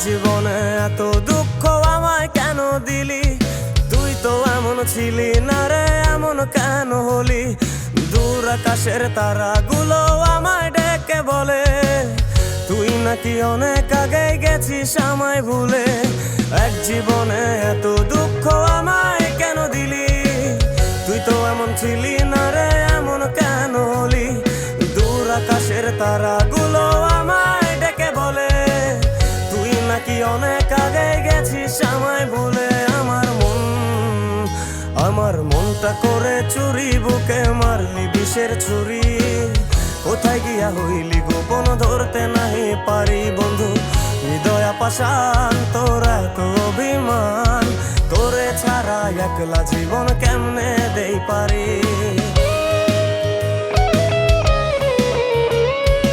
জীবনে এত দুঃখ আমায় কেন দিলি? তুই তো এমন ছিলি না রে, এমন কেন হলি? দূর আকাশের তারাগুলো আমায় ডেকে বলে তুই নাকি অনেক আগে গেছিস আমায় ভুলে। এক জীবনে এত দুঃখ আমায় কেন দিলি? তুই তো এমন ছিলি না রে, এমন কেন হলি? দূর আকাশের তারাগুলো আমায় ডেকে বলে তুই নাকি অনেক আগে গেছিস আমায় ভুলে। আমার মনটা করে চুরি, বুকে মারলি বিষের ছুরি। কোথায় গিয়া হইলি গোপন ধরতে নাহি পারি বন্ধু। হৃদয় পাষাণ তোর এত অভিমান, তোরে ছাড়া একলা জীবন কেমনে দেই পারি?